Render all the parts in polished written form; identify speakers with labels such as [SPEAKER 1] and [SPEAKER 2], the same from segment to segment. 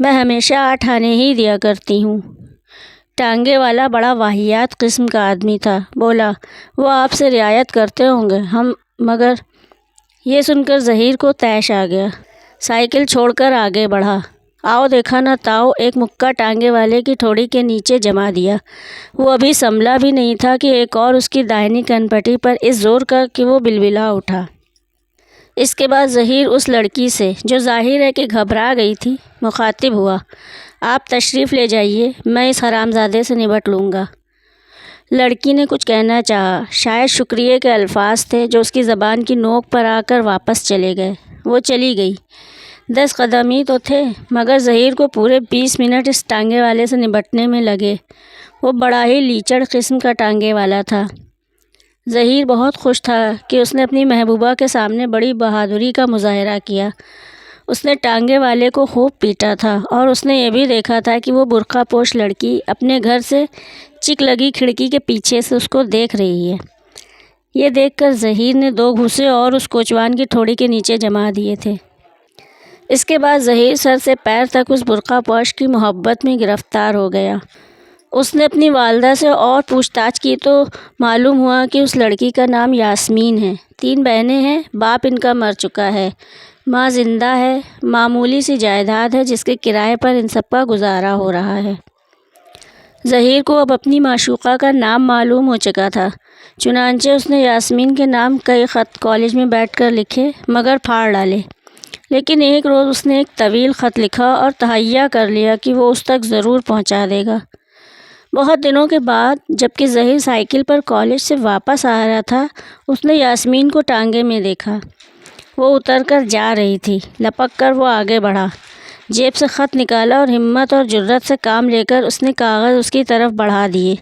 [SPEAKER 1] میں ہمیشہ 8 آنے ہی دیا کرتی ہوں۔ ٹانگے والا بڑا واہیات قسم کا آدمی تھا۔ بولا، وہ آپ سے رعایت کرتے ہوں گے مگر یہ سن کر ظہیر کو طیش آ گیا۔ سائیکل چھوڑ کر آگے بڑھا۔ آؤ دیکھا نہ تاؤ ایک مکہ ٹانگے والے کی ٹھوڑی کے نیچے جما دیا۔ وہ ابھی سنبھلا بھی نہیں تھا کہ ایک اور اس کی داہنی کنپٹی پر اس زور کا کہ وہ بلبلا اٹھا۔ اس کے بعد ظہیر اس لڑکی سے، جو ظاہر ہے کہ گھبرا گئی تھی، مخاطب ہوا، آپ تشریف لے جائیے، میں اس حرامزادے سے نبٹ لوں گا۔ لڑکی نے کچھ کہنا چاہا، شاید شکریہ کے الفاظ تھے جو اس کی زبان کی نوک پر آ کر واپس چلے گئے۔ وہ چلی گئی۔ 10 قدم ہی تو تھے مگر ظہیر کو پورے 20 منٹ اس ٹانگے والے سے نبٹنے میں لگے۔ وہ بڑا ہی لیچڑ قسم کا ٹانگے والا تھا۔ ظہیر بہت خوش تھا کہ اس نے اپنی محبوبہ کے سامنے بڑی بہادری کا مظاہرہ کیا۔ اس نے ٹانگے والے کو خوب پیٹا تھا اور اس نے یہ بھی دیکھا تھا کہ وہ برقع پوش لڑکی اپنے گھر سے چک لگی کھڑکی کے پیچھے سے اس کو دیکھ رہی ہے۔ یہ دیکھ کر ظہیر نے 2 گھوسے اور اس کوچوان کی ٹھوڑی کے نیچے جما دیے تھے۔ اس کے بعد ظہیر سر سے پیر تک اس برقع پوش کی محبت میں گرفتار ہو گیا۔ اس نے اپنی والدہ سے اور پوچھ تاچھ کی تو معلوم ہوا کہ اس لڑکی کا نام یاسمین ہے۔ 3 بہنیں ہیں، باپ ان کا مر چکا ہے، ماں زندہ ہے، معمولی سی جائیداد ہے جس کے کرائے پر ان سب کا گزارا ہو رہا ہے۔ ظہیر کو اب اپنی معشوقہ کا نام معلوم ہو چکا تھا، چنانچہ اس نے یاسمین کے نام کئی خط کالج میں بیٹھ کر لکھے مگر پھاڑ ڈالے۔ لیکن ایک روز اس نے ایک طویل خط لکھا اور تہیہ کر لیا کہ وہ اس تک ضرور پہنچا دے گا۔ بہت دنوں کے بعد جب کہ ظہیر سائیکل پر کالج سے واپس آ رہا تھا، اس نے یاسمین کو ٹانگے میں دیکھا۔ وہ اتر کر جا رہی تھی۔ لپک کر وہ آگے بڑھا، جیب سے خط نکالا اور ہمت اور جرأت سے کام لے کر اس نے کاغذ اس کی طرف بڑھا دیے۔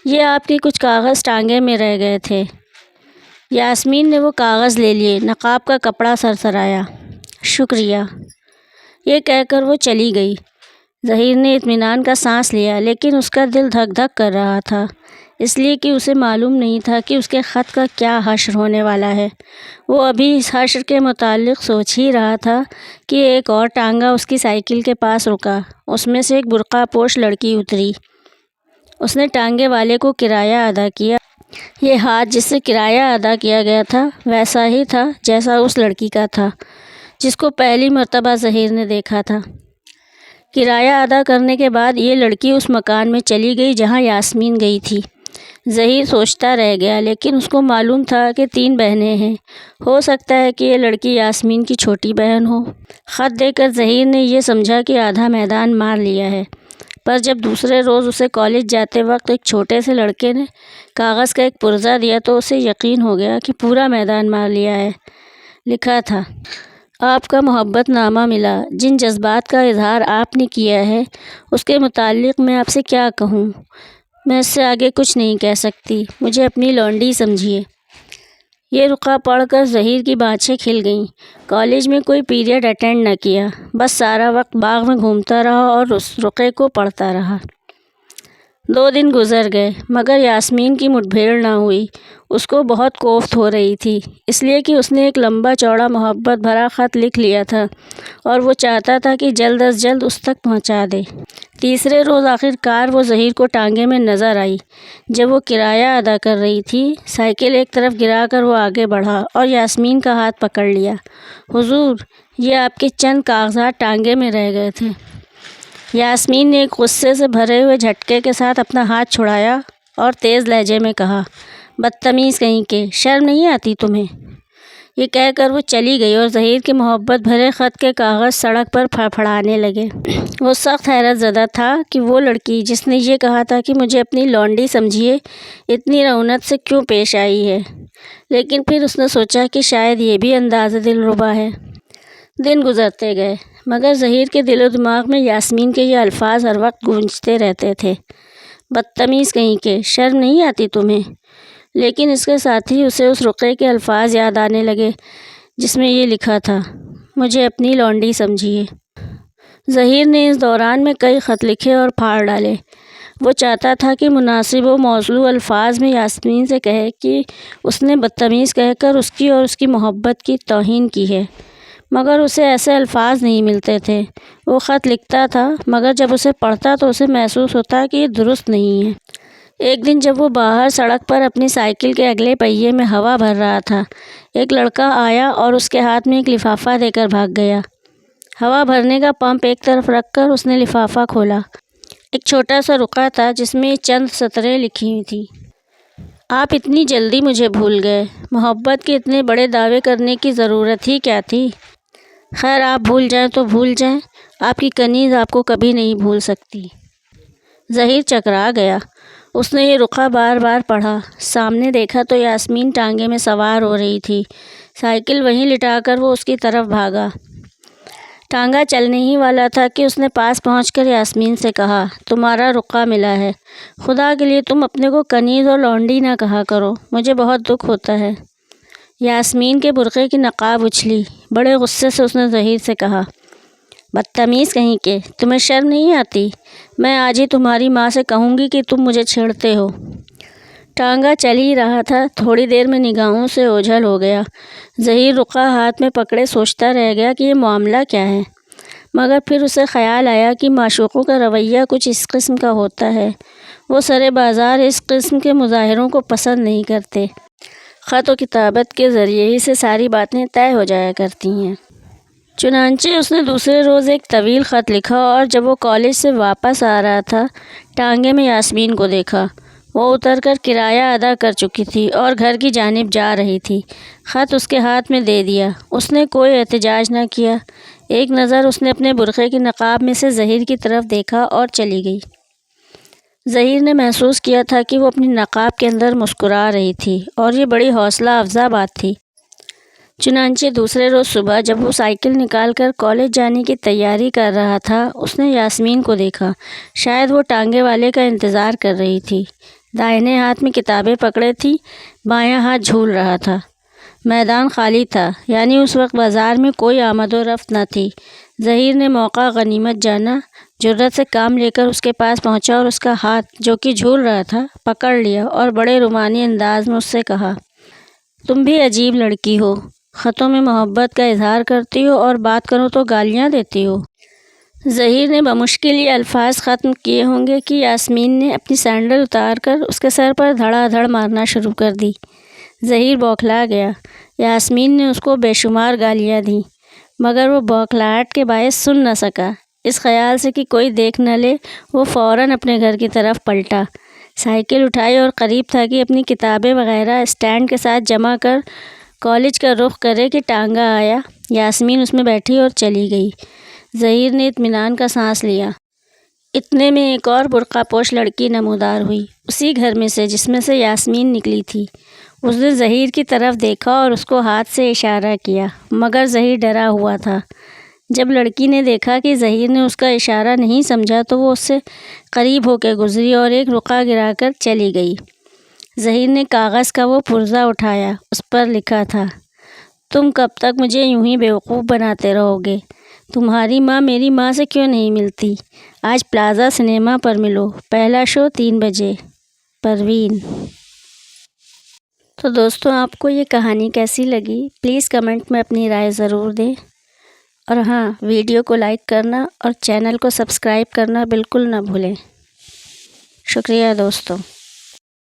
[SPEAKER 1] یہ آپ کے کچھ کاغذ ٹانگے میں رہ گئے تھے۔ یاسمین نے وہ کاغذ لے لیے، نقاب کا کپڑا سرسرایا۔ شکریہ، یہ کہہ کر وہ چلی گئی۔ ظہیر نے اطمینان کا سانس لیا لیکن اس کا دل دھک دھک کر رہا تھا، اس لیے کہ اسے معلوم نہیں تھا کہ اس کے خط کا کیا حشر ہونے والا ہے۔ وہ ابھی اس حشر کے متعلق سوچ ہی رہا تھا کہ ایک اور ٹانگا اس کی سائیکل کے پاس رکا۔ اس میں سے ایک برقع پوش لڑکی اتری۔ اس نے ٹانگے والے کو کرایہ ادا کیا۔ یہ ہاتھ جس سے کرایہ ادا کیا گیا تھا ویسا ہی تھا جیسا اس لڑکی کا تھا جس کو پہلی مرتبہ ظہیر نے دیکھا تھا۔ کرایہ ادا کرنے کے بعد یہ لڑکی اس مکان میں چلی گئی جہاں یاسمین گئی تھی۔ ظہیر سوچتا رہ گیا لیکن اس کو معلوم تھا کہ 3 بہنیں ہیں، ہو سکتا ہے کہ یہ لڑکی یاسمین کی چھوٹی بہن ہو۔ خط دے کر ظہیر نے یہ سمجھا کہ آدھا میدان مار لیا ہے، پر جب دوسرے روز اسے کالج جاتے وقت ایک چھوٹے سے لڑکے نے کاغذ کا ایک پرزہ دیا تو اسے یقین ہو گیا کہ پورا میدان مار لیا ہے۔ لکھا تھا، آپ کا محبت نامہ ملا، جن جذبات کا اظہار آپ نے کیا ہے اس کے متعلق میں آپ سے کیا کہوں، میں اس سے آگے کچھ نہیں کہہ سکتی، مجھے اپنی لونڈی سمجھیے۔ یہ رقعہ پڑھ کر ظہیر کی بانچیں کھل گئیں۔ کالج میں کوئی پیریڈ اٹینڈ نہ کیا، بس سارا وقت باغ میں گھومتا رہا اور اس رقعے کو پڑھتا رہا۔ 2 دن گزر گئے مگر یاسمین کی مٹبھیڑ نہ ہوئی۔ اس کو بہت کوفت ہو رہی تھی، اس لیے کہ اس نے ایک لمبا چوڑا محبت بھرا خط لکھ لیا تھا اور وہ چاہتا تھا کہ جلد از جلد اس تک پہنچا دے۔ تیسرے روز آخر کار وہ ظہیر کو ٹانگے میں نظر آئی۔ جب وہ کرایہ ادا کر رہی تھی، سائیکل ایک طرف گرا کر وہ آگے بڑھا اور یاسمین کا ہاتھ پکڑ لیا۔ حضور، یہ آپ کے چند کاغذات ٹانگے میں رہ گئے تھے۔ یاسمین نے ایک غصے سے بھرے ہوئے جھٹکے کے ساتھ اپنا ہاتھ چھڑایا اور تیز لہجے میں کہا، بدتمیز کہیں کے، شرم نہیں آتی تمہیں؟ یہ کہہ کر وہ چلی گئی اور ظہیر کے محبت بھرے خط کے کاغذ سڑک پر پھڑپھڑانے لگے۔ وہ سخت حیرت زدہ تھا کہ وہ لڑکی جس نے یہ کہا تھا کہ مجھے اپنی لونڈی سمجھیے، اتنی رعونت سے کیوں پیش آئی ہے، لیکن پھر اس نے سوچا کہ شاید یہ بھی انداز دلربا ہے۔ دن گزرتے گئے مگر ظہیر کے دل و دماغ میں یاسمین کے یہ الفاظ ہر وقت گونجتے رہتے تھے، بدتمیز کہیں کے، شرم نہیں آتی تمہیں؟ لیکن اس کے ساتھ ہی اسے اس رقعے کے الفاظ یاد آنے لگے جس میں یہ لکھا تھا، مجھے اپنی لونڈی سمجھیے۔ ظہیر نے اس دوران میں کئی خط لکھے اور پھاڑ ڈالے۔ وہ چاہتا تھا کہ مناسب و موزوں الفاظ میں یاسمین سے کہے کہ اس نے بدتمیز کہہ کر اس کی اور اس کی محبت کی توہین کی ہے، مگر اسے ایسے الفاظ نہیں ملتے تھے۔ وہ خط لکھتا تھا مگر جب اسے پڑھتا تو اسے محسوس ہوتا کہ یہ درست نہیں ہے۔ ایک دن جب وہ باہر سڑک پر اپنی سائیکل کے اگلے پہیے میں ہوا بھر رہا تھا، ایک لڑکا آیا اور اس کے ہاتھ میں ایک لفافہ دے کر بھاگ گیا۔ ہوا بھرنے کا پمپ ایک طرف رکھ کر اس نے لفافہ کھولا۔ ایک چھوٹا سا رقعہ تھا جس میں چند سطریں لکھی ہوئی تھیں۔ آپ اتنی جلدی مجھے بھول گئے، محبت کے اتنے بڑے دعوے کرنے کی ضرورت ہی کیا تھی؟ خیر آپ بھول جائیں تو بھول جائیں، آپ کی کنیز آپ کو کبھی نہیں بھول سکتی۔ ظہیر چکرا گیا۔ اس نے یہ رقعہ بار بار پڑھا۔ سامنے دیکھا تو یاسمین ٹانگے میں سوار ہو رہی تھی۔ سائیکل وہیں لٹا کر وہ اس کی طرف بھاگا۔ ٹانگا چلنے ہی والا تھا کہ اس نے پاس پہنچ کر یاسمین سے کہا، تمہارا رقعہ ملا ہے، خدا کے لیے تم اپنے کو کنیز اور لونڈی نہ کہا کرو، مجھے بہت دکھ ہوتا ہے۔ یاسمین کے برقعے کی نقاب اچھلی۔ بڑے غصے سے اس نے ظہیر سے کہا، بدتمیز کہیں کے، تمہیں شرم نہیں آتی؟ میں آج ہی تمہاری ماں سے کہوں گی کہ تم مجھے چھیڑتے ہو۔ ٹانگا چل ہی رہا تھا، تھوڑی دیر میں نگاہوں سے اوجھل ہو گیا۔ ظہیر رقعہ ہاتھ میں پکڑے سوچتا رہ گیا کہ یہ معاملہ کیا ہے، مگر پھر اسے خیال آیا کہ معشوقوں کا رویہ کچھ اس قسم کا ہوتا ہے۔ وہ سرے بازار اس قسم کے مظاہروں کو پسند نہیں کرتے۔ خط و کتابت کے ذریعے ہی سے ساری باتیں طے ہو جایا کرتی ہیں۔ چنانچہ اس نے دوسرے روز ایک طویل خط لکھا اور جب وہ کالج سے واپس آ رہا تھا، ٹانگے میں یاسمین کو دیکھا۔ وہ اتر کر کرایہ ادا کر چکی تھی اور گھر کی جانب جا رہی تھی۔ خط اس کے ہاتھ میں دے دیا۔ اس نے کوئی احتجاج نہ کیا۔ ایک نظر اس نے اپنے برقعے کی نقاب میں سے ظہیر کی طرف دیکھا اور چلی گئی۔ ظہیر نے محسوس کیا تھا کہ وہ اپنی نقاب کے اندر مسکرا رہی تھی اور یہ بڑی حوصلہ افزا بات تھی۔ چنانچہ دوسرے روز صبح جب وہ سائیکل نکال کر کالج جانے کی تیاری کر رہا تھا، اس نے یاسمین کو دیکھا۔ شاید وہ ٹانگے والے کا انتظار کر رہی تھی۔ دائیں ہاتھ میں کتابیں پکڑے تھی، بایاں ہاتھ جھول رہا تھا۔ میدان خالی تھا، یعنی اس وقت بازار میں کوئی آمد و رفت نہ تھی۔ ظہیر نے موقع غنیمت جانا، جرأت سے کام لے کر اس کے پاس پہنچا اور اس کا ہاتھ جو کہ جھول رہا تھا پکڑ لیا اور بڑے رومانی انداز میں اس سے کہا، تم بھی عجیب لڑکی ہو، خطوں میں محبت کا اظہار کرتی ہو اور بات کرو تو گالیاں دیتی ہو۔ ظہیر نے بمشکل یہ الفاظ ختم کیے ہوں گے کہ یاسمین نے اپنی سینڈل اتار کر اس کے سر پر دھڑا دھڑ مارنا شروع کر دی۔ ظہیر بوکھلا گیا۔ یاسمین نے اس کو بے شمار گالیاں دیں، مگر وہ بوکھلاہٹ کے باعث سن نہ سکا۔ اس خیال سے کہ کوئی دیکھ نہ لے، وہ فوراً اپنے گھر کی طرف پلٹا۔ سائیکل اٹھائی اور قریب تھا کہ اپنی کتابیں وغیرہ اسٹینڈ کے ساتھ جمع کر کالج کا رخ کرے کہ ٹانگا آیا۔ یاسمین اس میں بیٹھی اور چلی گئی۔ ظہیر نے اطمینان کا سانس لیا۔ اتنے میں ایک اور برقع پوش لڑکی نمودار ہوئی، اسی گھر میں سے جس میں سے یاسمین نکلی تھی۔ اس نے ظہیر کی طرف دیکھا اور اس کو ہاتھ سے اشارہ کیا، مگر ظہیر ڈرا ہوا تھا۔ جب لڑکی نے دیکھا کہ ظہیر نے اس کا اشارہ نہیں سمجھا تو وہ اس سے قریب ہو کے گزری اور ایک رقعہ گرا کر چلی گئی۔ ظہیر نے کاغذ کا وہ پرزہ اٹھایا، اس پر لکھا تھا، تم کب تک مجھے یوں ہی بیوقوف بناتے رہو گے؟ تمہاری ماں میری ماں سے کیوں نہیں ملتی؟ آج پلازا سنیما پر ملو، پہلا شو 3 بجے۔ پروین۔ تو دوستوں، آپ کو یہ کہانی کیسی لگی؟ پلیز کمنٹ میں اپنی رائے ضرور دیں، اور ہاں، ویڈیو کو لائک کرنا اور چینل کو سبسکرائب کرنا بالکل نہ بھولیں۔ شکریہ دوستوں۔